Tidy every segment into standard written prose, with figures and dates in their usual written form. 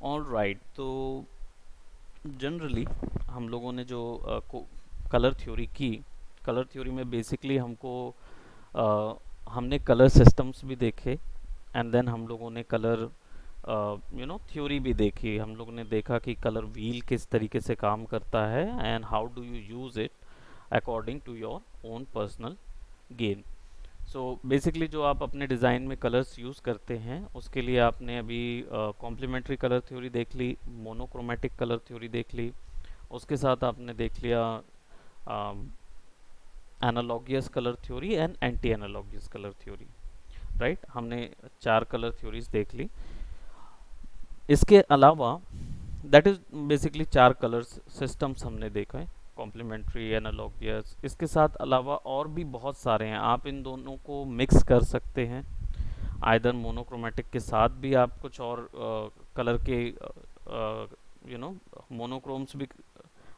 All right, तो generally हम लोगों ने जो कलर थ्योरी की, कलर थ्योरी में बेसिकली हमको हमने कलर सिस्टम्स भी देखे, एंड देन हम लोगों ने कलर थ्योरी भी देखी। हम लोगों ने देखा कि कलर व्हील किस तरीके से काम करता है and how do you use it according to your own personal gain. So basically जो आप अपने डिज़ाइन में कलर्स यूज़ करते हैं उसके लिए आपने अभी कॉम्प्लीमेंट्री कलर थ्योरी देख ली, मोनोक्रोमेटिक कलर थ्योरी देख ली, उसके साथ आपने देख लिया analogous color theory and anti analogous color theory. Right, हमने चार कलर थ्योरीज देख ली। इसके अलावा दैट इज बेसिकली चार कलर सिस्टम्स हमने देखा है, कॉम्प्लीमेंट्री, एनालॉगियस। इसके साथ अलावा और भी बहुत सारे हैं, आप इन दोनों को मिक्स कर सकते हैं। आइदर मोनोक्रोमेटिक के साथ भी आप कुछ और कलर के मोनोक्रोम्स भी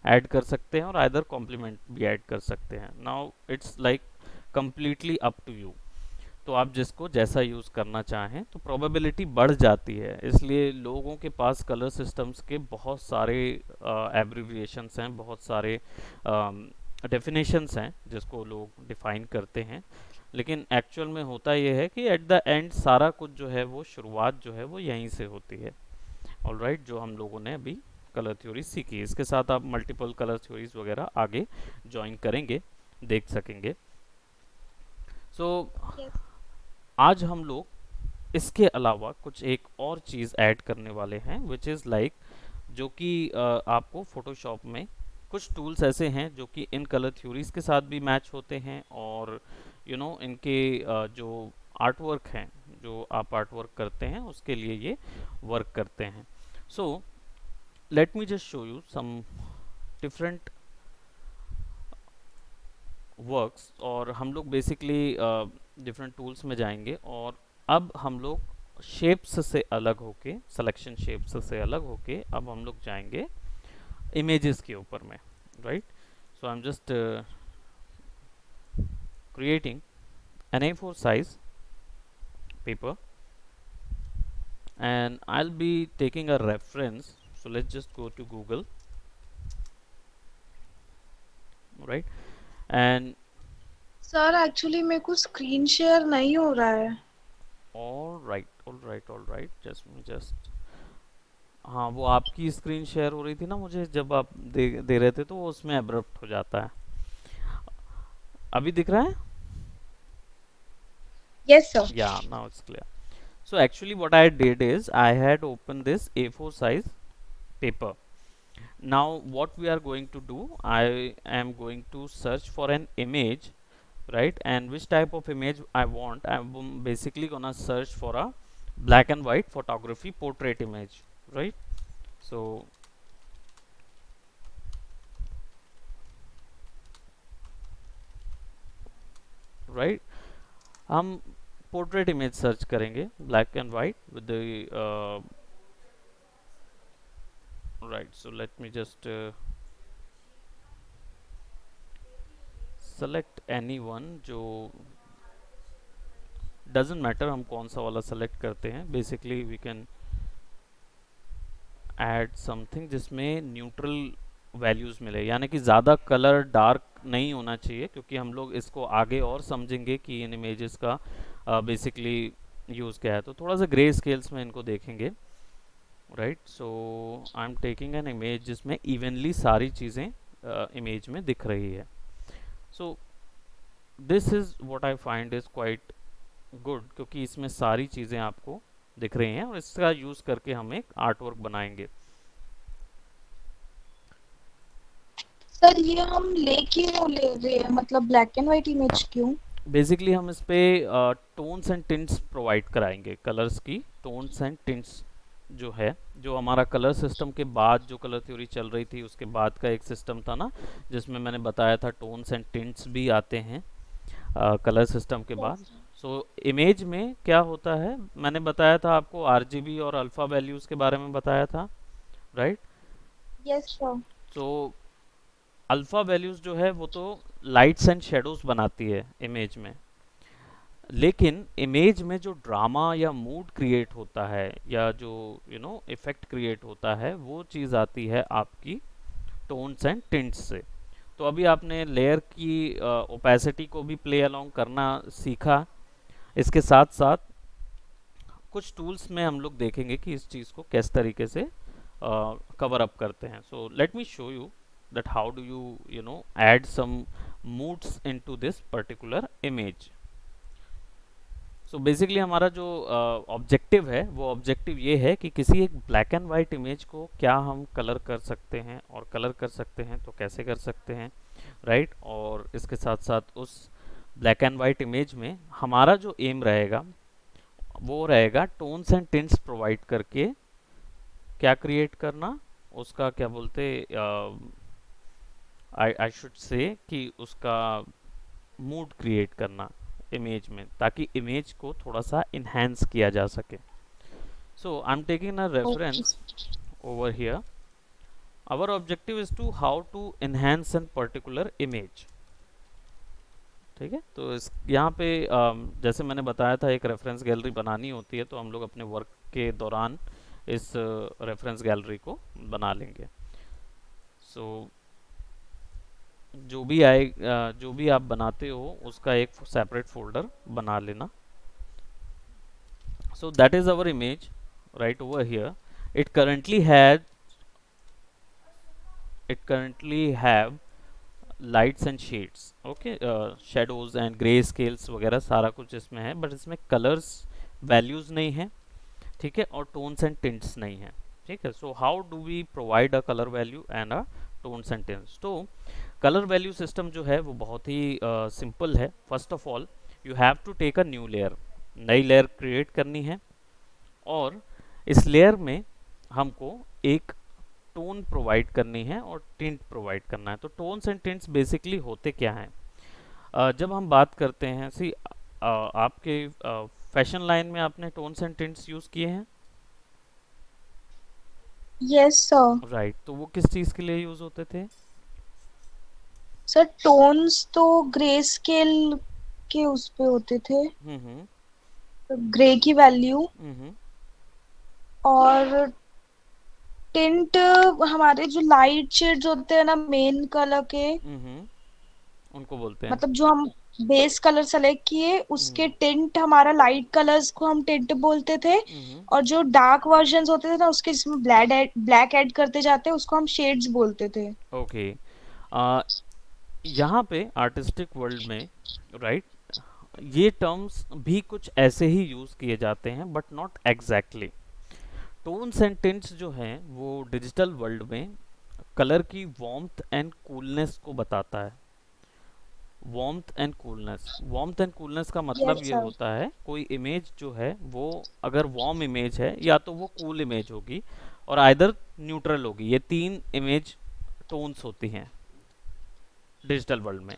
ऐड कर सकते हैं और आइदर कॉम्प्लीमेंट भी ऐड कर सकते हैं। Now it's like completely up to you. तो आप जिसको जैसा यूज़ करना चाहें, तो प्रोबेबिलिटी बढ़ जाती है। इसलिए लोगों के पास कलर सिस्टम्स के बहुत सारे एब्रिविएशंस हैं, बहुत सारे डेफिनेशंस हैं जिसको लोग डिफाइन करते हैं। लेकिन एक्चुअल में होता यह है कि एट द एंड सारा कुछ जो है वो शुरुआत जो है वो यहीं से होती है। ऑलराइट, जो हम लोगों ने अभी कलर थ्योरी सीखी, इसके साथ आप मल्टीपल कलर थ्योरीज वगैरह आगे ज्वाइन करेंगे, देख सकेंगे। So yes. आज हम लोग इसके अलावा कुछ एक और चीज़ ऐड करने वाले हैं, विच इज़ लाइक, जो कि आपको फोटोशॉप में कुछ टूल्स ऐसे हैं जो कि इन कलर थ्योरीज के साथ भी मैच होते हैं, और इनके जो आर्ट वर्क हैं, जो आप आर्ट वर्क करते हैं उसके लिए ये वर्क करते हैं। So let me just show you some different works, और हम लोग बेसिकली डिफरेंट टूल्स में जाएंगे। और अब हम लोग शेप्स से अलग होके, सिलेक्शन शेप्स से अलग होके अब हम लोग जाएंगे इमेजेस के ऊपर में। Right, so I am just creating an A4 size paper, and I'll be taking a reference. So let's just go to Google, right? And sir actually मेरे को स्क्रीन शेयर नहीं हो रहा है। all right, just हाँ, वो आपकी screen share हो रही थी ना मुझे, जब आप दे रहे थे तो वो उसमें एब्रप्ट हो जाता है। अभी दिख रहा है? Yes sir. Yeah, now it's clear. So actually what I did is I had opened this A4 size paper. Now what we are going to do, I am going to search for an image, right? And which type of image I want, I'm basically gonna search for a black and white photography portrait image, right? So right, हम portrait image search करेंगे, black and white with the right. So let me just select any one, जो doesn't matter हम कौन सा वाला select करते हैं। Basically we can add something जिसमें न्यूट्रल वैल्यूज़ मिले, यानी कि ज़्यादा कलर डार्क नहीं होना चाहिए, क्योंकि हम लोग इसको आगे और समझेंगे कि इन इमेजेस का बेसिकली यूज़ क्या है। तो थोड़ा सा ग्रे स्केल्स में इनको देखेंगे। Right, so I am taking an image जिसमें इवनली सारी चीज़ें इमेज में दिख रही है। So this is what I find is quite good, क्योंकि इसमें सारी चीज़ें आपको दिख रही हैं और इसका यूज़ करके हम एक आर्ट वर्क बनाएंगे। सर ये हम ले क्यों ले रहे हैं, मतलब ब्लैक एंड व्हाइट इमेज क्यों? बेसिकली हम इस पे टोन्स एंड टिंट्स प्रोवाइड कराएंगे, कलर्स की टोन्स एंड टिंट्स जो है, जो हमारा कलर सिस्टम के बाद जो कलर थ्योरी चल रही थी उसके बाद का एक सिस्टम था ना, जिसमें मैंने बताया था टोन्स एंड टिंट्स भी आते हैं कलर सिस्टम के बाद। यस। सो इमेज में क्या होता है, मैंने बताया था आपको आरजीबी और अल्फा वैल्यूज़ के बारे में बताया था, right? Yes sir. So alpha values जो है वो तो लाइट्स एंड शेडोज बनाती है इमेज में, लेकिन इमेज में जो ड्रामा या मूड क्रिएट होता है या जो इफेक्ट क्रिएट होता है, वो चीज़ आती है आपकी टोन्स एंड टिंट्स से। तो अभी आपने लेयर की ओपेसिटी को भी प्ले अलोंग करना सीखा। इसके साथ साथ कुछ टूल्स में हम लोग देखेंगे कि इस चीज़ को किस तरीके से कवर अप करते हैं। So let me show you that how do you add some moods into this particular image. So basically हमारा जो ऑब्जेक्टिव है, वो ऑब्जेक्टिव ये है कि किसी एक ब्लैक एंड वाइट इमेज को क्या हम कलर कर सकते हैं, और कलर कर सकते हैं तो कैसे कर सकते हैं, राइट। और इसके साथ साथ उस ब्लैक एंड वाइट इमेज में हमारा जो एम रहेगा वो रहेगा टोन्स एंड टिंट्स प्रोवाइड करके क्या क्रिएट करना, उसका क्या बोलते, आई शुड से कि उसका मूड क्रिएट करना इमेज में, ताकि इमेज को थोड़ा सा इन्हेंस किया जा सके। So I am taking a okay reference over here. Our objective is to how to enhance an particular image. ठीक है, तो इस यहाँ पे जैसे मैंने बताया था, एक रेफरेंस गैलरी बनानी होती है, तो हम लोग अपने वर्क के दौरान इस रेफरेंस गैलरी को बना लेंगे। सो जो भी आप बनाते हो उसका एक सेपरेट फोल्डर बना लेना। So that is our image right over here. It currently have lights and shades, okay, shadows and grey scales वगैरह सारा कुछ इसमें है, बट इसमें कलर्स वैल्यूज नहीं है, ठीक है, और टोन्स एंड टिंट्स नहीं है, ठीक है। So how do we provide a colour value and a tones and tints? तो कलर वैल्यू सिस्टम जो है वो बहुत ही सिंपल है। First of all you have to take a new layer, नई लेयर क्रिएट करनी है, और इस लेयर में हमको एक टोन प्रोवाइड करनी है और टिंट प्रोवाइड करना है। तो टोन्स एंड टिंट्स बेसिकली होते क्या हैं? जब हम बात करते हैं, सी आपके फैशन लाइन में आपने टोन्स एंड टिंट्स यूज़ किए हैं, यस सर। राइट। तो वो किस चीज़ के लिए यूज़ होते थे? सर टोन्स तो ग्रे स्केल के उस पे होते थे, हम्म। ग्रे की वैल्यू। हम्म। और टिंट हमारे जो लाइट शेड्स होते हैं ना मेन कलर के, हम्म। उनको बोलते हैं। मतलब जो हम बेस कलर सेलेक्ट किए उसके हम्म। टिंट, हमारा लाइट कलर्स को हम टिंट बोलते थे। हम्म। और जो डार्क वर्जन्स होते थे ना उसके, जिसमें ब्लैक ऐड करते जाते हैं, उसको हम शेड्स बोलते थे। ओके, यहाँ पे आर्टिस्टिक वर्ल्ड में, राइट, ये टर्म्स भी कुछ ऐसे ही यूज़ किए जाते हैं, but not exactly. Tones and tints जो हैं वो डिजिटल वर्ल्ड में कलर की वार्मथ एंड कूलनेस को बताता है। वार्मथ एंड कूलनेस का मतलब यस ये सर। होता है, कोई इमेज जो है वो अगर वार्म इमेज है या तो वो कूल इमेज होगी, और आइदर न्यूट्रल होगी। ये तीन इमेज टोन्स होती हैं डिजिटल वर्ल्ड में।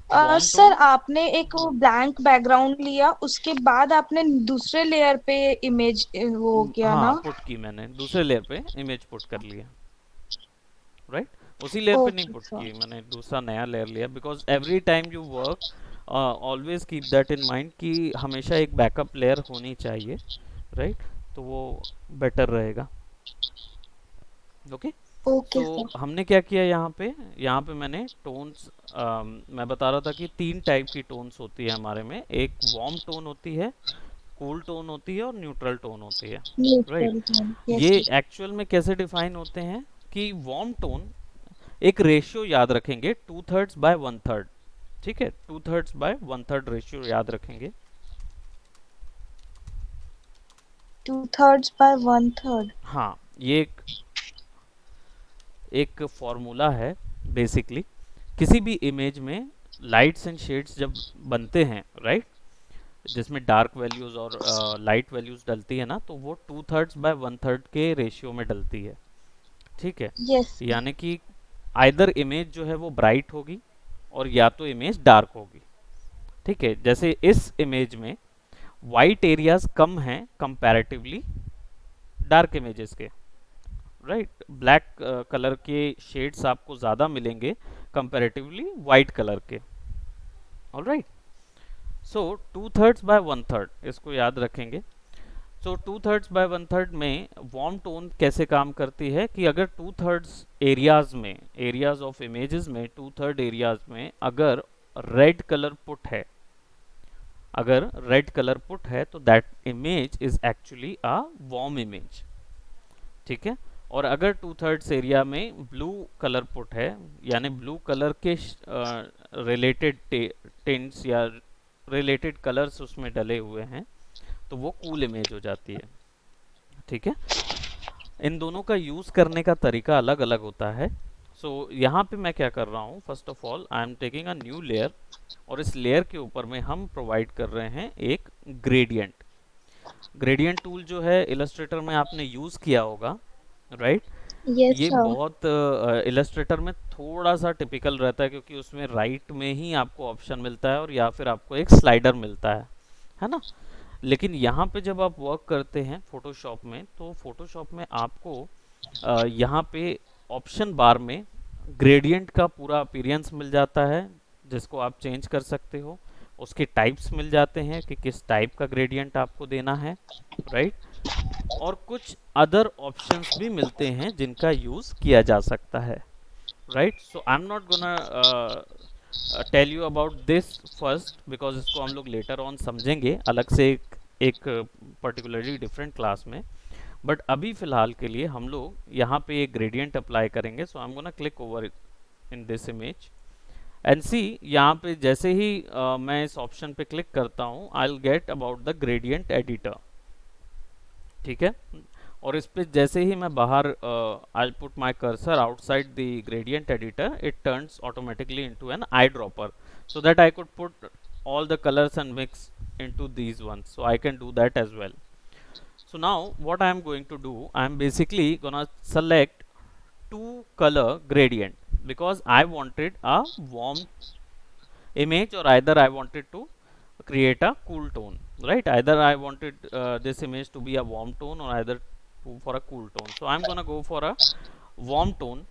वार्म सर टोन, आपने एक ब्लैंक बैकग्राउंड लिया, उसके बाद आपने दूसरे लेयर पे इमेज वो किया हाँ, ना। पुट की मैंने दूसरे लेयर पे इमेज पुट कर लिया, राइट। उसी लेयर पे नहीं ओके पुट सर। की, मैंने दूसरा नया लेयर लिया, because every time you work always keep that in mind कि हमेशा एक बैकअप लेयर होनी चाहिए, राइट। तो वो बेटर रहेगा, ओके। Okay so sir. हमने क्या किया यहाँ पे मैंने टोन्स, मैं बता रहा था कि तीन टाइप की टोन्स होती है हमारे में। एक वार्म टोन होती है, कूल टोन होती है, और न्यूट्रल टोन होती है, राइट। न्यूट्रल टोन, यस ये सर। एक्चुअल में कैसे डिफाइन होते हैं कि वार्म टोन, एक रेशियो याद रखेंगे, 2/3 बाय 1/3, ठीक है, 2/3 बाय 1/3 रेशियो याद रखेंगे। 2/3 बाय 1/3। हाँ, ये एक फॉर्मूला है बेसिकली। किसी भी इमेज में लाइट्स एंड शेड्स जब बनते हैं, राइट, जिसमें डार्क वैल्यूज और लाइट वैल्यूज डलती है ना, तो वो 2/3 बाय 1/3 के रेशियो में डलती है, ठीक है। Yes sir. यानी कि आइदर इमेज जो है वो ब्राइट होगी, और या तो इमेज डार्क होगी, ठीक है। जैसे इस इमेज में वाइट एरियाज कम हैं कंपैरेटिवली डार्क इमेजेस के, राइट। ब्लैक कलर के शेड्स आपको ज़्यादा मिलेंगे कंपैरेटिवली वाइट कलर के, ऑल राइट। सो 2/3 बाय 1/3 इसको याद रखेंगे। सो 2/3 बाय 1/3 में वार्म टोन कैसे काम करती है कि अगर 2/3 एरियाज में, एरियाज ऑफ इमेजेस में 2/3 एरियाज में अगर रेड कलर पुट है, अगर रेड कलर पुट है तो that image is actually a warm image. ठीक है। और अगर 2/3 एरिया में ब्लू कलर पुट है, यानी ब्लू कलर के रिलेटेड टिंट्स या रिलेटेड कलर्स उसमें डले हुए हैं, तो वो कूल इमेज हो जाती है। ठीक है। इन दोनों का यूज करने का तरीका अलग अलग होता है। सो यहाँ पे मैं क्या कर रहा हूँ, first of all I am taking a new layer, और इस लेयर के ऊपर में हम प्रोवाइड कर रहे हैं एक ग्रेडियंट। ग्रेडियंट टूल जो है इलस्ट्रेटर में आपने यूज किया होगा, राइट। यस ये सर। बहुत इलस्ट्रेटर में थोड़ा सा टिपिकल रहता है, क्योंकि उसमें राइट में ही आपको ऑप्शन मिलता है और या फिर आपको एक स्लाइडर मिलता है ना। लेकिन यहाँ पे जब आप वर्क करते हैं फोटोशॉप में, तो फोटोशॉप में आपको यहाँ पे ऑप्शन बार में ग्रेडियंट का पूरा अपीयरेंस मिल जाता है, जिसको आप चेंज कर सकते हो। उसके टाइप्स मिल जाते हैं कि किस टाइप का ग्रेडियंट आपको देना है, राइट। और कुछ अदर ऑप्शंस भी मिलते हैं जिनका यूज़ किया जा सकता है, right. So I am not gonna tell you about this first, because इसको हम लोग लेटर ऑन समझेंगे अलग से एक पर्टिकुलरली डिफरेंट क्लास में। बट अभी फिलहाल के लिए हम लोग यहाँ पे एक ग्रेडियंट अप्लाई करेंगे। So I am gonna click over in this image and see, यहाँ पे जैसे ही मैं इस ऑप्शन पे क्लिक करता हूँ, I will get about the gradient editor. ठीक है। और इस पे जैसे ही मैं बाहर I put my cursor outside the gradient editor, it turns automatically into an eye dropper, so that I could put all the colors and mix into these ones. So I can do that as well. So now what I am going to do, I am basically gonna select two color gradient, because I wanted a warm image, or either I wanted to create a cool tone, right. Either I wanted this image to be a warm tone, or either for a cool tone. So I'm gonna go for a warm tone.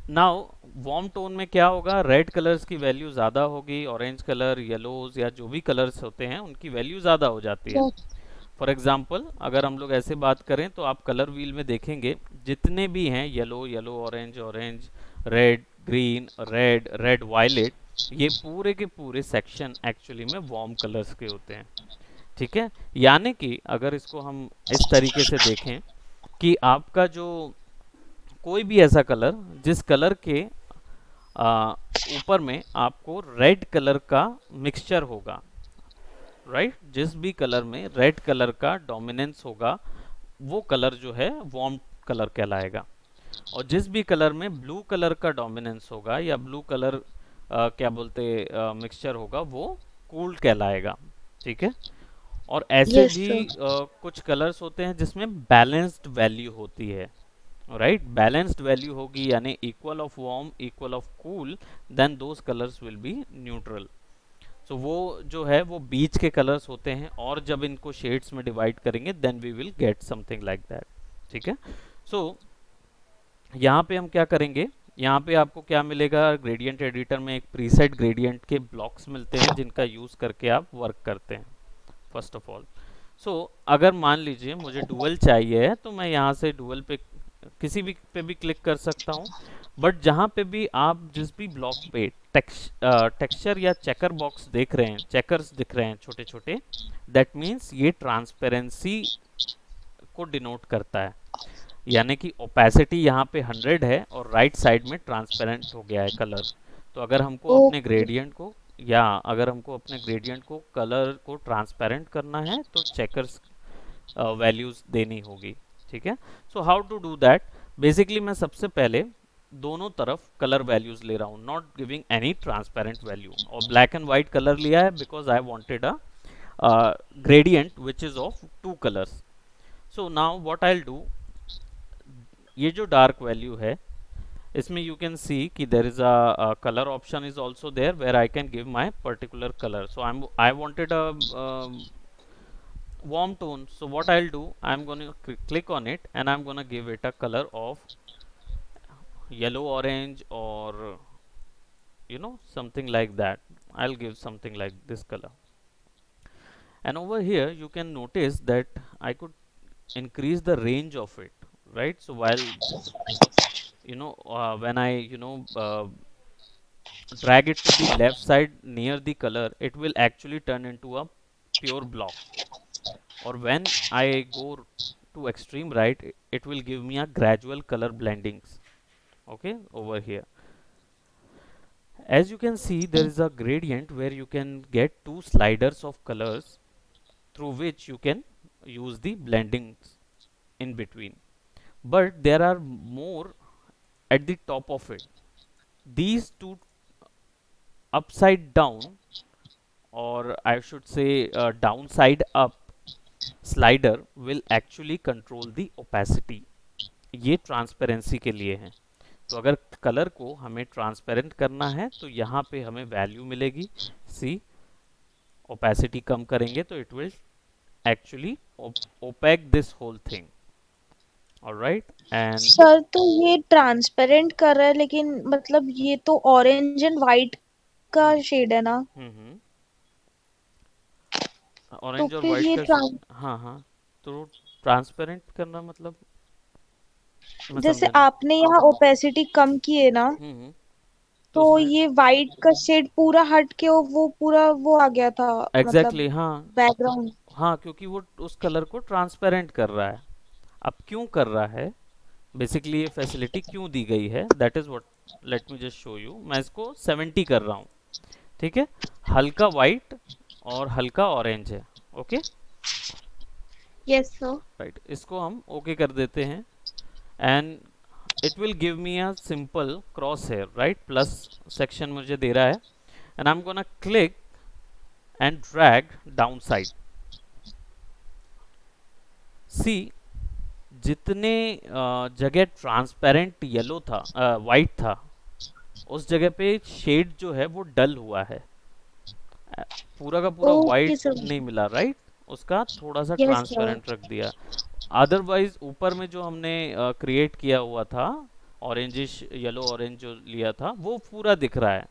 Now warm tone में क्या होगा, red colours की value ज़्यादा होगी, orange colour, yellows या जो भी colours होते हैं उनकी वैल्यू ज़्यादा हो जाती है। सर। फॉर एग्जांपल अगर हम लोग ऐसे बात करें तो आप कलर व्हील में देखेंगे जितने भी हैं, yellow yellow, orange orange, red green, red red violet, ये पूरे के पूरे सेक्शन एक्चुअली में वार्म कलर्स के होते हैं। ठीक है। यानी कि अगर इसको हम इस तरीके से देखें कि आपका जो कोई भी ऐसा कलर जिस कलर के आ, ऊपर में आपको रेड कलर का मिक्सचर होगा, राइट, जिस भी कलर में रेड कलर का डोमिनेंस होगा, वो कलर जो है वार्म कलर कहलाएगा। और जिस भी कलर में ब्लू कलर का डोमिनेंस होगा या ब्लू कलर क्या बोलते मिक्सचर होगा, वो कूल कहलाएगा। ठीक है। और ऐसे यस भी सर। कुछ कलर्स होते हैं जिसमें बैलेंस्ड वैल्यू होती है, राइट। बैलेंस्ड वैल्यू होगी यानी equal of warm equal of cool, then those colors will be neutral. So वो जो है वो बीच के कलर्स होते हैं, और जब इनको शेड्स में डिवाइड करेंगे then we will get something like that. ठीक है। सो यहाँ पे हम क्या करेंगे, यहाँ पे आपको क्या मिलेगा, ग्रेडियंट एडिटर में एक प्रीसेट ग्रेडियंट के ब्लॉक्स मिलते हैं जिनका यूज़ करके आप वर्क करते हैं, फर्स्ट ऑफ ऑल। सो अगर मान लीजिए मुझे डुअल चाहिए है, तो मैं यहाँ से डुअल पे किसी भी पे भी क्लिक कर सकता हूँ। बट जहाँ पे भी आप जिस भी ब्लॉक पे टेक्सचर या चेकर बॉक्स देख रहे हैं, चेकर्स दिख रहे हैं छोटे छोटे, दैट मीन्स ये ट्रांसपेरेंसी को डिनोट करता है। यानी कि ओपेसिटी यहाँ पे 100 है और राइट साइड में ट्रांसपेरेंट हो गया है कलर। तो अगर हमको अपने ओके। ग्रेडियंट को, या अगर हमको अपने ग्रेडियंट को कलर को ट्रांसपेरेंट करना है, तो चेकर्स वैल्यूज देनी होगी। ठीक है। So how to do that, basically मैं सबसे पहले दोनों तरफ कलर वैल्यूज ले रहा हूँ, not giving any transparent value. और ब्लैक एंड व्हाइट कलर लिया है because I wanted a gradient which is of two colors. So now what I'll do, ये जो डार्क वैल्यू है इसमें यू कैन सी कि there is a colour option is also there where I can give my particular colour. So I wanted a warm tone, so what I'll do, I'm going to click on it and I'm going to give it a color of yellow orange, or something like that. I'll give something like this color. And over here you can notice that I could increase the range of it, right? So while when I drag it to the left side near the color, it will actually turn into a pure block. Or when I go to extreme right, it will give me a gradual color blendings. Okay, over here. As you can see, there is a gradient where you can get two sliders of colors through which you can use the blendings in between. But there are more at the top of it. These two upside down, or I should say downside up slider will actually control the opacity. ये transparency के लिए है. तो अगर colour को हमें transparent करना है तो यहाँ पे हमें वैल्यू मिलेगी सी. ओपेसिटी कम करेंगे तो it will actually opaque this whole thing. Alright. And sir तो ये ट्रांसपेरेंट कर रहा है, लेकिन मतलब ये तो ऑरेंज एंड वाइट का शेड है ना, तो ऑरेंज और फिर वाइट ये का. हाँ हाँ. तो ट्रांसपेरेंट करना मतलब मैं जैसे समझा नहीं. आपने यहाँ ओपेसिटी कम की है ना, तो तो उसमें ये वाइट का शेड पूरा हट के वो पूरा वो आ गया था, एग्जैक्टली मतलब exactly, हाँ. बैकग्राउंड। हाँ, क्योंकि वो उस कलर को ट्रांसपेरेंट कर रहा है. अब क्यों कर रहा है, बेसिकली ये फैसिलिटी क्यों दी गई है, that is what. Late me just show you. मैं इसको 70 कर रहा हूँ. ठीक है. हल्का वाइट और हल्का ऑरेंज है. ओके. Yes sir. राइट. इसको हम ओके कर देते हैं. And it will give me a simple cross hair, right. Plus section मुझे दे रहा है. And I am gonna click and drag down side. See, जितने जगह ट्रांसपेरेंट येलो था, वाइट था, उस जगह पे शेड जो है वो डल हुआ है. पूरा का पूरा ओके वाइट सर। नहीं मिला, राइट. उसका थोड़ा सा यस सर। ट्रांसपेरेंट रख दिया. अदरवाइज ऊपर में जो हमने क्रिएट किया हुआ था, ऑरेंजिश येलो ऑरेंज जो लिया था, वो पूरा दिख रहा है.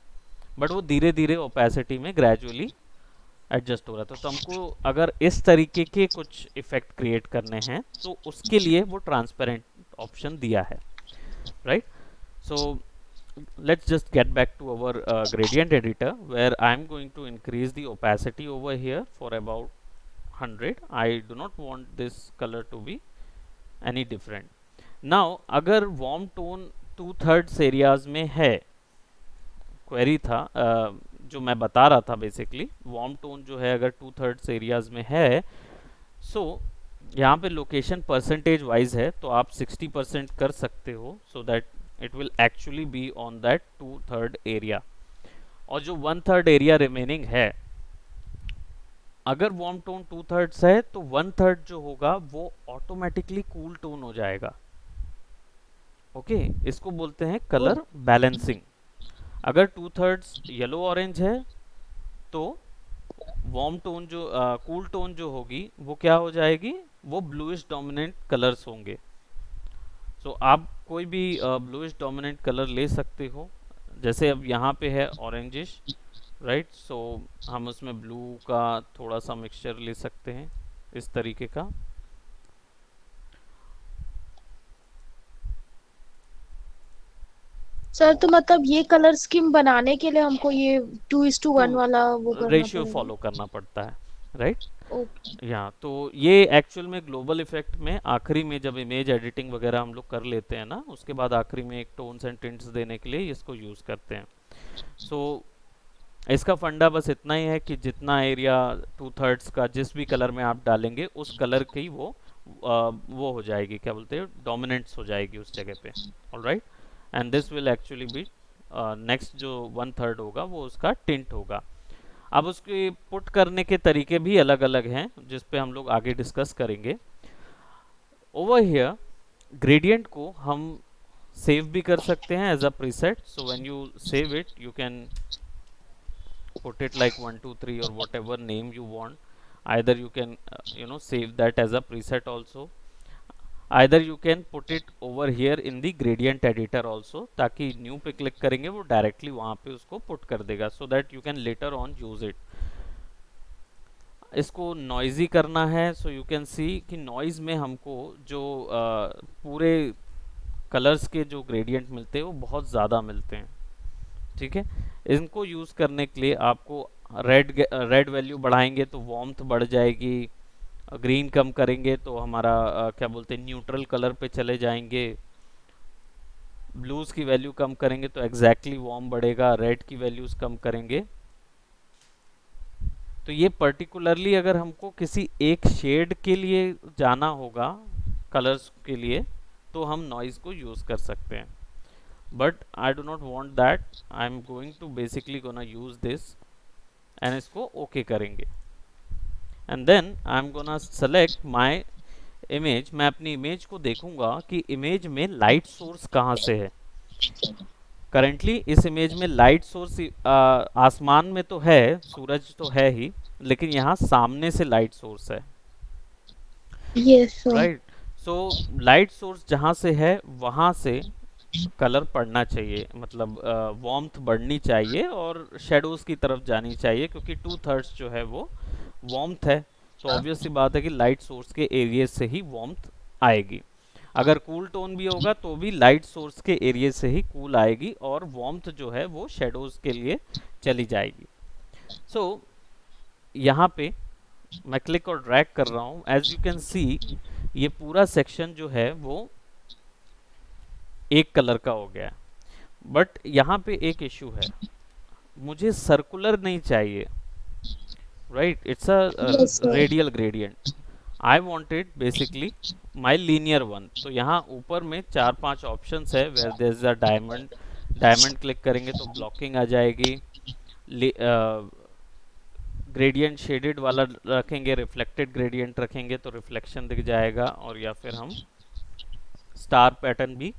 बट वो धीरे धीरे ओपेसिटी में ग्रेजुअली एडजस्ट हो रहा था. तो हमको अगर इस तरीके के कुछ इफेक्ट क्रिएट करने हैं तो उसके लिए वो ट्रांसपेरेंट ऑप्शन दिया है, right. So let's just get back to our gradient editor, where I am going to increase the opacity over here for about 100. I do not want this color to be any different. Now अगर warm tone 2/3 areas में है, query था जो मैं बता रहा था, basically warm tone जो है अगर 2/3 एरियाज में है, सो यहाँ पे लोकेशन परसेंटेज वाइज है तो आप 60% कर सकते हो, so that it will actually be on that 2/3 area. और जो 1/3 एरिया रिमेनिंग है, अगर वार्म टोन 2/3 है तो 1/3 जो होगा वो ऑटोमेटिकली कूल टोन हो जाएगा. ओके. इसको बोलते हैं कलर बैलेंसिंग. अगर 2/3 येलो ऑरेंज है तो वार्म टोन जो कूल टोन जो होगी वो क्या हो जाएगी, वो ब्लूइश डोमिनेंट कलर्स होंगे. सो आप कोई भी ब्लूइश डोमिनेंट कलर ले सकते हो. जैसे अब यहाँ पे है ऑरेंजिश, राइट. सो हम उसमें ब्लू का थोड़ा सा मिक्सचर ले सकते हैं इस तरीके का. सर तो मतलब ये कलर स्कीम बनाने के लिए हमको ये 2:1 टू वाला वो करना रेशियो पड़ेगा। फॉलो करना पड़ता है, राइट. ओके। या तो ये एक्चुअल में ग्लोबल इफेक्ट में आखिरी में जब इमेज एडिटिंग वगैरह हम लोग कर लेते हैं ना, उसके बाद आखिरी में एक टोन्स एंड टिंट्स देने के लिए इसको यूज़ करते हैं. सो इसका फंडा बस इतना ही है कि जितना एरिया 2/3 का जिस भी कलर में आप डालेंगे उस कलर की वो हो जाएगी, क्या बोलते हैं, डोमिनेंट्स हो जाएगी उस जगह पे. Alright. And this will actually be next जो 1/3 होगा वो उसका टिंट होगा. अब उसके पुट करने के तरीके भी अलग अलग हैं जिस पे हम लोग आगे डिस्कस करेंगे. ओवर हियर ग्रेडियंट को हम सेव भी कर सकते हैं as a preset. So when you save it you can put it like 1 2 3 or whatever name you want. Either you can save that as a preset also. Either you can put it over here in the gradient editor also, ताकि new पे click करेंगे वो directly वहाँ पे उसको put कर देगा, so that you can later on use it. इसको नॉइजी करना है, सो यू कैन सी कि नॉइज में हमको जो पूरे कलर्स के जो ग्रेडियंट मिलते हैं वो बहुत ज़्यादा मिलते हैं। ठीक है, इनको यूज़ करने के लिए आपको रेड वैल्यू बढ़ाएंगे तो वार्मथ बढ़ जाएगी, ग्रीन कम करेंगे तो हमारा क्या बोलते हैं न्यूट्रल कलर पे चले जाएंगे, ब्लूज़ की वैल्यू कम करेंगे तो एग्जैक्टली वार्म बढ़ेगा, रेड की वैल्यूज़ कम करेंगे। तो ये पर्टिकुलरली अगर हमको किसी एक शेड के लिए जाना होगा कलर्स के लिए तो हम नॉइज़ को यूज़ कर सकते हैं, but I do not want that, I am going to basically gonna use this and इसको ओके करेंगे and then I am gonna select my image. मैं अपनी इमेज को देखूंगा कि इमेज में लाइट सोर्स कहाँ से है। करेंटली इस इमेज में लाइट सोर्स आसमान में तो है, सूरज तो है ही, लेकिन यहाँ सामने से लाइट सोर्स है। Yes sir. Right, so light source जहाँ से है वहाँ से कलर पड़ना चाहिए, मतलब वार्मथ बढ़नी चाहिए और शेडोज की तरफ जानी चाहिए, क्योंकि 2/3 जो है वो वार्मथ है। तो ऑब्वियस सी बात है कि लाइट सोर्स के एरिया से ही वार्मथ आएगी। अगर कूल टोन भी होगा तो भी लाइट सोर्स के एरिया से ही कूल आएगी और वार्मथ जो है वो शेडोज के लिए चली जाएगी। सो यहाँ पे मैं क्लिक और ड्रैग कर रहा हूँ, एज यू कैन सी ये पूरा सेक्शन जो है वो एक कलर का हो गया है। बट यहाँ पे एक इशू है, मुझे सर्कुलर नहीं चाहिए, right, it's a yes sir. Radial gradient, I wanted basically my linear one. तो यहाँ ऊपर में 4-5 ऑप्शंस है, where there is a diamond, diamond click करेंगे तो ब्लॉकिंग आ जाएगी, ग्रेडियंट शेडेड वाला रखेंगे, रिफ्लेक्टेड ग्रेडियंट रखेंगे तो रिफ्लेक्शन दिख जाएगा, और या फिर हम स्टार पैटर्न भी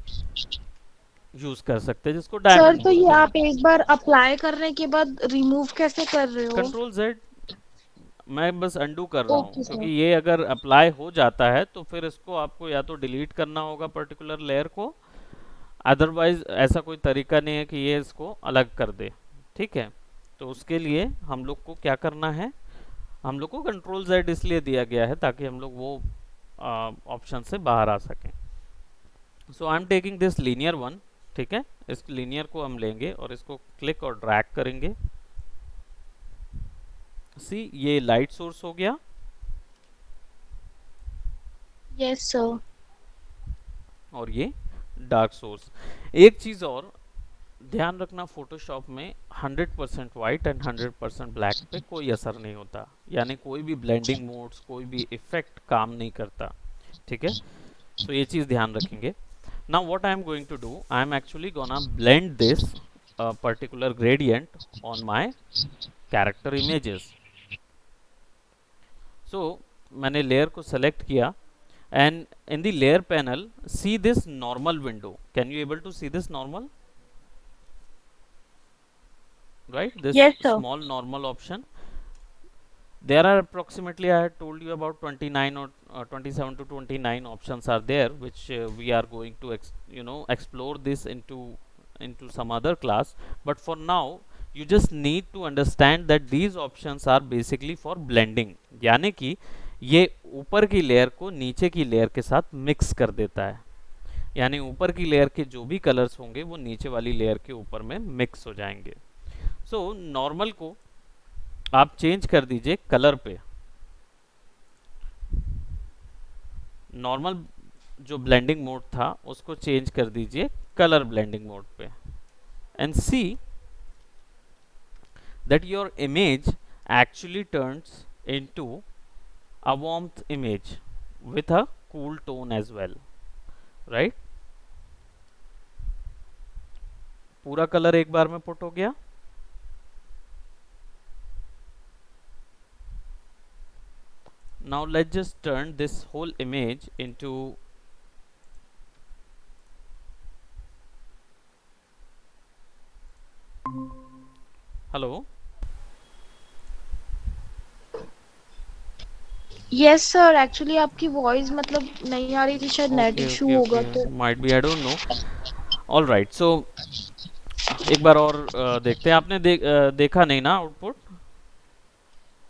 यूज कर सकते हैं जिसको सर डायमंड तो ये बोलते हैं। आप एक बार अप्लाई करने के बाद रिमूव कैसे कर रहे हो? कंट्रोल जेड, मैं बस अंडू कर रहा हूँ, ओके क्योंकि सर। ये अगर अप्लाई हो जाता है तो फिर इसको आपको या तो डिलीट करना होगा पर्टिकुलर लेयर को, अदरवाइज ऐसा कोई तरीका नहीं है कि ये इसको अलग कर दे। ठीक है, तो उसके लिए हम लोग को क्या करना है, हम लोग को कंट्रोल जेड इसलिए दिया गया है ताकि हम लोग वो ऑप्शन से बाहर आ सकें। So I am taking this linear one. ठीक है, इस लीनियर को हम लेंगे और इसको क्लिक और ड्रैग करेंगे। सी ये लाइट सोर्स हो गया, यस सर। और ये डार्क सोर्स। एक चीज़ और ध्यान रखना, फोटोशॉप में 100% वाइट एंड 100% ब्लैक पे कोई असर नहीं होता, यानी कोई भी ब्लेंडिंग मोड्स, कोई भी इफेक्ट काम नहीं करता। ठीक है, सो ये चीज़ ध्यान रखेंगे। Now what I am going to do, I am actually gonna blend this particular gradient on my character images. So मैंने लेयर को सेलेक्ट किया and in the layer panel see this normal window, can you able to see this normal, right, this yes sir. small normal option? There are approximately, I had told you about 29 or 27 to 29 options are there, which we are going to explore this into some other class. But for now you just need to understand that these options are basically for blending, यानी कि ये ऊपर की layer को नीचे की layer के साथ मिक्स कर देता है, यानी ऊपर की लेयर के जो भी कलर्स होंगे वो नीचे वाली लेयर के ऊपर में मिक्स हो जाएंगे। सो नॉर्मल को आप चेंज कर दीजिए कलर पे, नॉर्मल जो ब्लेंडिंग मोड था उसको चेंज कर दीजिए कलर ब्लेंडिंग मोड पे, and see that your image actually turns into a warmth image with a cool tone as well, right. पूरा कलर एक बार में पुट हो गया। Now let's just turn this whole image into hello। Yes sir, actually आपकी voice मतलब नहीं आ रही थी, शायद नेट ओके इशू ओके होगा ओके, तो। Might be, I don't know. All right, so एक बार और देखते हैं, आपने देखा नहीं ना आउटपुट?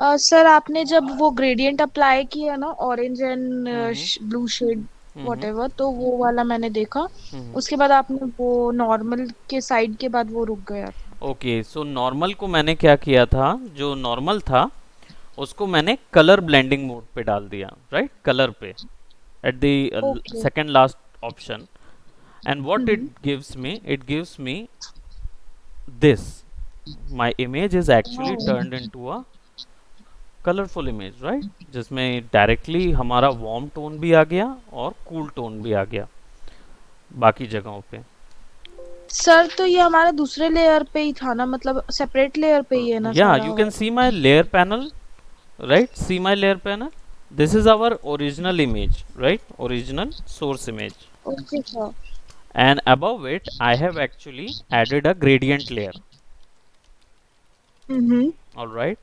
सर आपने जब वो ग्रेडियंट अप्लाई किया ना, orange and hmm blue shade hmm whatever, तो वो वाला मैंने देखा। हम्म उसके बाद आपने वो नॉर्मल के साइड के बाद वो रुक गया था। ओके, सो नॉर्मल को मैंने क्या किया था, जो नॉर्मल था उसको मैंने कलर ब्लेंडिंग मोड पे डाल दिया, राइट, कलर पे, at the okay. Second last option. And what it hmm. gives me this, my image is actually oh, turned into a colourful image, right, जिसमें डायरेक्टली हमारा warm tone भी आ गया और cool tone भी आ गया बाकी जगहों पे. सर तो ये हमारा दूसरे लेयर पे ही था ना, मतलब सेपरेट लेयर पे ही है ना या सारा यू कैन और। See my layer panel, right, see my layer panel. This is our original image, right, original source image, okay sir. and above it I have actually added a gradient layer. Hmm. All right.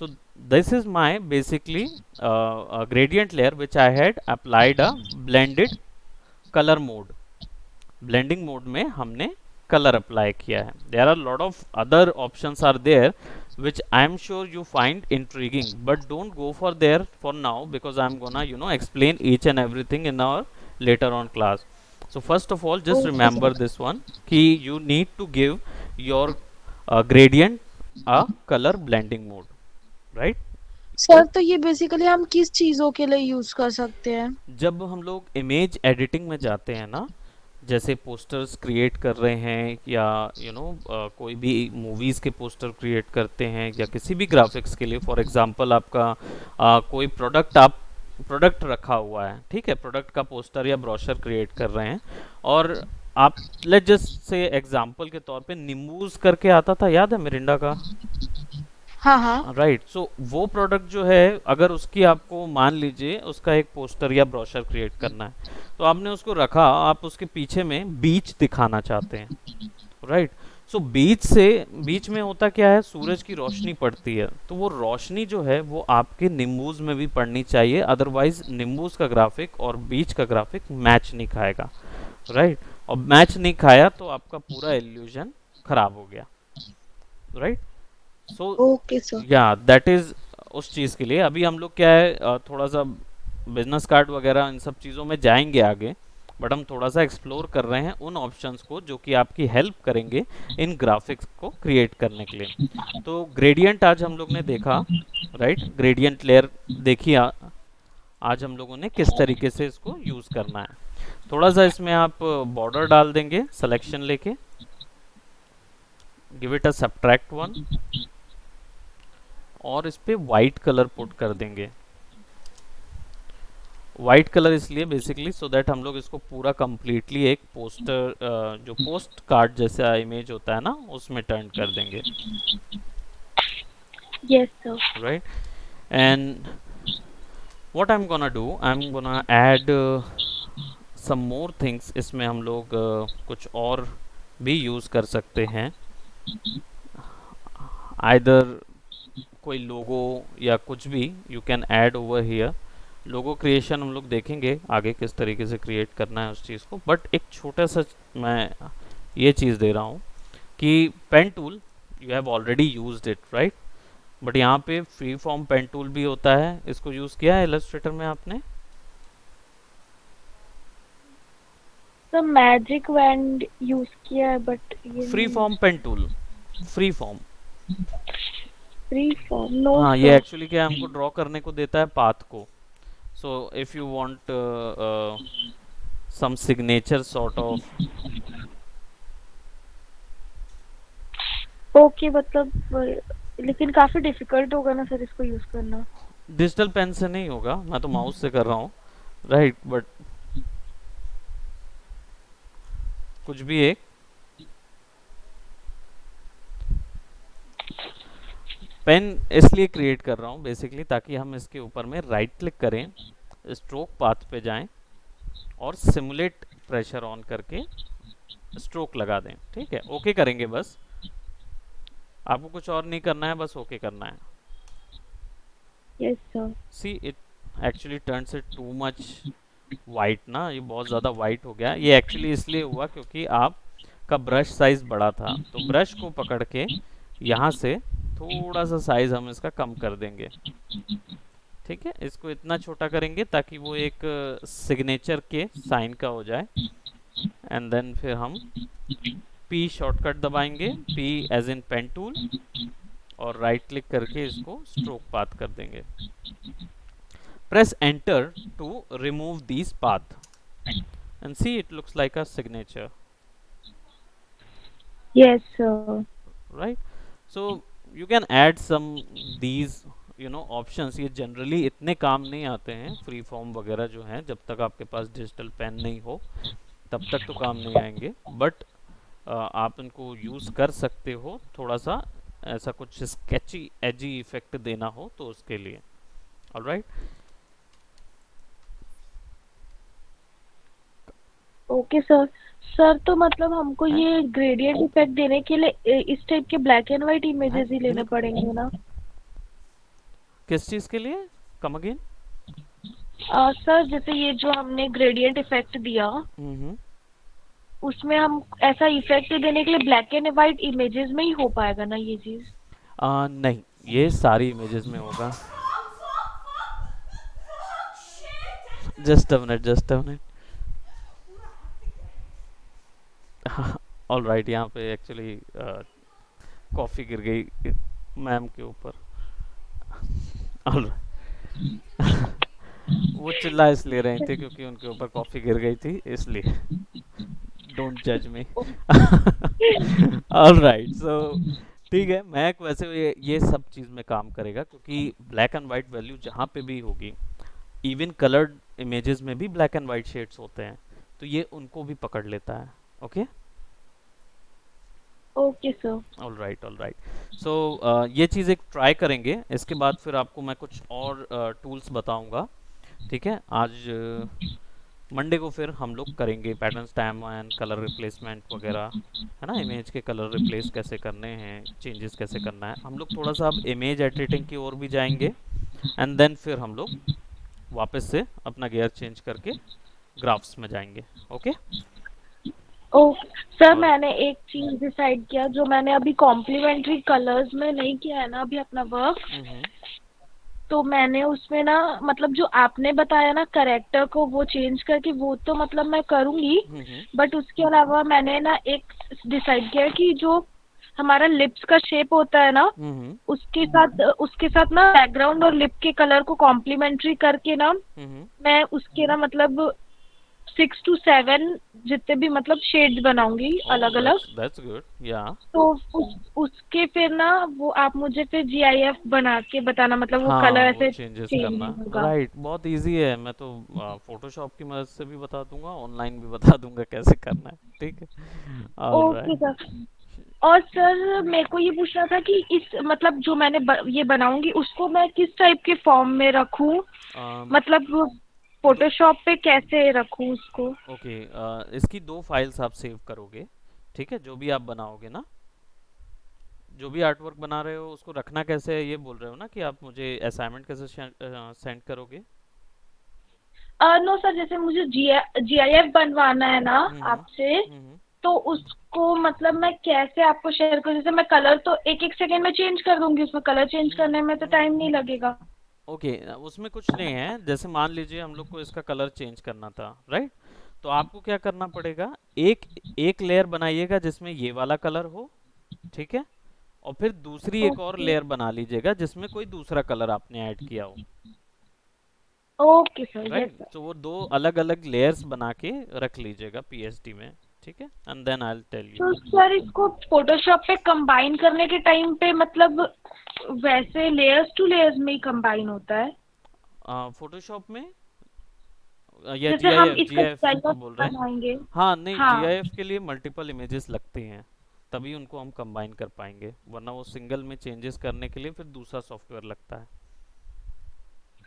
So this is my basically a gradient layer which I had applied a blended color mode. Blending mode में हमने color apply किया है. There are a lot of other options are there which I am sure you find intriguing, but don't go for there for now because I'm gonna explain each and everything in our later on class. So first of all, just okay remember sir. this one कि you need to give your gradient a color blending mode, right. Sir तो ये basically हम किस चीजों के लिए use कर सकते हैं? जब हम लोग इमेज एडिटिंग में जाते हैं ना, जैसे पोस्टर्स क्रिएट कर रहे हैं या कोई भी मूवीज़ के पोस्टर क्रिएट करते हैं या किसी भी ग्राफिक्स के लिए, फॉर एग्जांपल आपका कोई प्रोडक्ट रखा हुआ है, ठीक है, प्रोडक्ट का पोस्टर या ब्रोशर क्रिएट कर रहे हैं, और आप लेट जस्ट से एग्जांपल के तौर पे निम्बूज करके आता था, याद है मिरिंडा का, हाँ हाँ। राइट. सो वो प्रोडक्ट जो है, अगर उसकी आपको मान लीजिए उसका एक पोस्टर या ब्रोशर क्रिएट करना है, तो आपने उसको रखा, आप उसके पीछे में बीच दिखाना चाहते हैं, राइट. सो बीच में होता क्या है, सूरज की रोशनी पड़ती है, तो वो रोशनी जो है वो आपके निम्बूज में भी पड़नी चाहिए, अदरवाइज निम्बूज का ग्राफिक और बीच का ग्राफिक मैच नहीं खाएगा, राइट. और मैच नहीं खाया तो आपका पूरा इल्यूजन खराब हो गया, राइट. So okay sir. या दैट इज उस चीज़ के लिए. अभी हम लोग क्या है, थोड़ा सा बिजनेस कार्ड वगैरह इन सब चीज़ों में जाएंगे आगे, बट हम थोड़ा सा एक्सप्लोर कर रहे हैं उन ऑप्शंस को जो कि आपकी हेल्प करेंगे इन ग्राफिक्स को क्रिएट करने के लिए. तो ग्रेडियंट आज हम लोग ने देखा, राइट, ग्रेडियंट लेयर देखी आज हम लोगों ने किस तरीके से इसको यूज़ करना है. थोड़ा सा इसमें आप बॉर्डर डाल देंगे सिलेक्शन लेके, give it a subtract one, और इस पे वाइट कलर पुट कर देंगे. वाइट कलर इसलिए बेसिकली सो दैट हम लोग इसको पूरा कंप्लीटली एक पोस्टर, जो पोस्ट कार्ड जैसा इमेज होता है ना, उसमें टर्न कर देंगे, yes sir. Right. And what I am gonna do, I am gonna add some more things. इसमें हम लोग कुछ और भी यूज़ कर सकते हैं, आइदर कोई लोगो या कुछ भी you can add over here. Logo creation हम लोग देखेंगे आगे किस तरीके से क्रिएट करना है उस चीज़ को, बट एक छोटा सा मैं ये चीज़ दे रहा हूँ कि pen tool you have already used it, right, but यहाँ पे फ्री फॉर्म पेन टूल भी होता है, इसको यूज़ किया है इलस्ट्रेटर में आपने. सर मैजिक वैंड यूज किया है बट ये फ्री नहीं। Form pen tool, free form, free form no हाँ, ये सर। एक्चुअली क्या है, हमको ड्रॉ करने को देता है पाथ को. So if you want some signature sort of. Okay मतलब लेकिन काफी डिफिकल्ट होगा ना सर इसको यूज करना? डिजिटल पेन से नहीं होगा, मैं तो माउस से कर रहा हूँ, राइट, बट कुछ भी एक पेन इसलिए क्रिएट कर रहा हूँ बेसिकली ताकि हम इसके ऊपर में राइट क्लिक करें, स्ट्रोक पाथ पे जाएं और सिमुलेट प्रेशर ऑन करके स्ट्रोक लगा दें, ठीक है. ओके करेंगे बस, आपको कुछ और नहीं करना है, बस ओके करना है. Yes sir. See it actually turns it too much white ना, ये बहुत ज़्यादा वाइट हो गया. ये एक्चुअली इसलिए हुआ क्योंकि आपका ब्रश साइज बड़ा था, तो ब्रश को पकड़ के यहाँ से थोड़ा सा साइज हम इसका कम कर देंगे। ठीक है, इसको इतना छोटा करेंगे ताकि वो एक सिग्नेचर के साइन का हो जाए। एंड देन फिर हम पी शॉर्टकट दबाएंगे, P as in pen tool, और राइट क्लिक करके इसको स्ट्रोक पाथ कर देंगे। Press enter to remove this path and see it looks like a signature, Yes, sir. right? So you can add some these options। ये generally इतने काम नहीं आते हैं, फ्री फॉर्म वगैरह जो हैं, जब तक आपके पास डिजिटल पेन नहीं हो तब तक तो काम नहीं आएंगे, बट आप इनको यूज़ कर सकते हो थोड़ा सा ऐसा कुछ स्केची एजी इफेक्ट देना हो तो उसके लिए। Alright, okay sir. सर तो मतलब हमको ये ग्रेडियंट इफेक्ट देने के लिए इस टाइप के ब्लैक एंड व्हाइट इमेजेस ही लेने पड़ेंगे ना? किस चीज़ के लिए? Come again. सर जैसे ये जो हमने ग्रेडियंट इफेक्ट दिया, उसमें हम ऐसा इफेक्ट देने के लिए ब्लैक एंड व्हाइट इमेजेस में ही हो पाएगा ना ये चीज? नहीं, ये सारी इमेजेस में होगा। Just a minute, just a minute. All right, यहाँ पे एक्चुअली कॉफ़ी गिर गई मैम के ऊपर। ऑल वो चिल्ला इसलिए रही थी क्योंकि उनके ऊपर कॉफ़ी गिर गई थी, इसलिए। डोंट जज मी। ऑल राइट, सो ठीक है, मैक वैसे ये सब चीज़ में काम करेगा क्योंकि ब्लैक एंड वाइट वैल्यू जहाँ पे भी होगी, इवन कलर्ड इमेजेस में भी ब्लैक एंड वाइट शेड्स होते हैं, तो ये उनको भी पकड़ लेता है। Okay, okay sir. All right, all right. So ये चीज़ एक ट्राई करेंगे, इसके बाद फिर आपको मैं कुछ और टूल्स बताऊंगा। ठीक है, आज मंडे को फिर हम लोग करेंगे pattern stamp and colour replacement वगैरह, है ना। इमेज के कलर रिप्लेस कैसे करने हैं, चेंजेस कैसे करना है, हम लोग थोड़ा सा अब इमेज एडिटिंग की ओर भी जाएंगे। एंड देन फिर हम लोग वापस से अपना गियर चेंज करके ग्राफ्स में जाएंगे। ओके ओ सर, और मैंने एक चीज डिसाइड किया, जो मैंने अभी कॉम्प्लीमेंट्री कलर्स में नहीं किया है ना अभी अपना वर्क, तो मैंने उसमें ना मतलब जो आपने बताया ना करेक्टर को वो चेंज करके, वो तो मतलब मैं करूंगी, बट उसके अलावा मैंने ना एक डिसाइड किया कि जो हमारा लिप्स का शेप होता है ना, उसके साथ ना बैकग्राउंड और लिप के कलर को कॉम्प्लीमेंट्री करके ना, मैं उसके ना मतलब 6 to 7 जितने भी मतलब शेड्स बनाऊंगी अलग अलग। दैट्स गुड, या। तो उसके फिर ना वो आप मुझे फिर जीआईएफ बना के बताना, मतलब वो हाँ, कलर वो ऐसे चेंजेस चेंज करना, नहीं होगा। राइट, बहुत इजी है। मैं तो फोटोशॉप की मदद से भी बता दूंगा, ऑनलाइन भी बता दूंगा कैसे करना है। ठीक है, ऑल ओके राइट। सर। और सर मेरे को ये पूछना था कि इस मतलब जो मैंने ये बनाऊंगी उसको मैं किस टाइप के फॉर्म में रखूं, मतलब फोटोशॉप पे कैसे रखूं उसको? ओके, इसकी दो फाइल्स आप सेव करोगे। ठीक है, जो भी आप बनाओगे ना, जो भी आर्टवर्क बना रहे हो, उसको रखना कैसे है ये बोल रहे हो ना, कि आप मुझे असाइनमेंट कैसे सेंड करोगे। नो सर, जैसे मुझे जीआईएफ बनवाना है ना आपसे, हम्म तो उसको मतलब मैं कैसे आपको शेयर करूँ? जैसे मैं कलर तो एक एक सेकेंड में चेंज कर दूंगी, उसमें कलर चेंज करने में तो टाइम नहीं लगेगा। ओके, उसमें कुछ नहीं है। जैसे मान लीजिए हम लोग को इसका कलर चेंज करना था, राइट, तो आपको क्या करना पड़ेगा, एक एक लेयर बनाइएगा जिसमें ये वाला कलर हो। ठीक है, और फिर दूसरी एक और ओके। लेयर बना लीजिएगा जिसमें कोई दूसरा कलर आपने ऐड किया हो। Okay sir, yes right, sir. तो वो दो अलग अलग लेयर्स बना के रख लीजिएगा पीएसडी में। ठीक है, and then I will tell you. तो सर इसको फोटोशॉप पे कंबाइन करने के टाइम पे मतलब वैसे लेयर्स टू लेयर्स में ही कंबाइन होता है? फोटोशॉप में या जैसे हम जीआईएफ, इसका जीआईएफ को जीआईएफ बोल रहे हैं। बनाएंगे। हाँ, नहीं, हाँ। जीआईएफ के लिए मल्टीपल इमेजेस लगती हैं, तभी उनको हम कंबाइन कर पाएंगे, वरना वो सिंगल में चेंजेस करने के लिए फिर दूसरा सॉफ्टवेयर लगता है।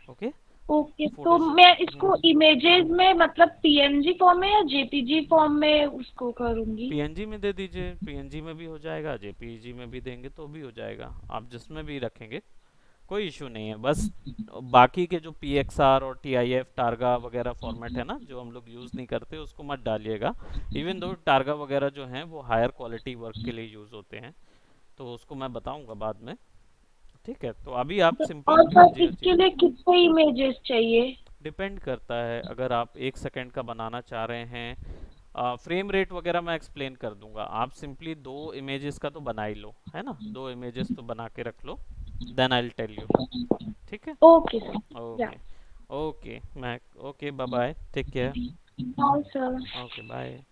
ओके, ओके, तो फोटोशॉप। मैं इसको इमेजेस में मतलब पीएनजी फॉर्म में या जेपीजी फॉर्म में उसको करूंगी? पीएनजी में दे दीजिए, पीएनजी में भी हो जाएगा, जेपीजी में भी देंगे तो भी हो जाएगा, आप जिसमें भी रखेंगे कोई इशू नहीं है। बस बाकी के जो पीएक्सआर और टीआईएफ टारगा वगैरह फॉर्मेट है ना, जो हम लोग यूज़ नहीं करते, उसको मत डालिएगा। इवन दो टारगा वगैरह जो हैं वो हायर क्वालिटी वर्क के लिए यूज़ होते हैं, तो उसको मैं बताऊंगा बाद में। ठीक है, तो अभी आप सिंपल, और हाँ सर जी हाँ जी, इसके लिए कितने इमेजेस चाहिए? डिपेंड करता है। अगर आप 1 सेकंड का बनाना चाह रहे हैं, फ्रेम रेट वगैरह मैं एक्सप्लेन कर दूंगा, आप सिंपली 2 इमेजेस का तो बना ही लो, है ना, 2 इमेजेस तो बना के रख लो, then I will tell you. ठीक है। Okay sir. Yeah. Okay. Okay मैं, okay bye bye, take care. Bye sir. Okay bye.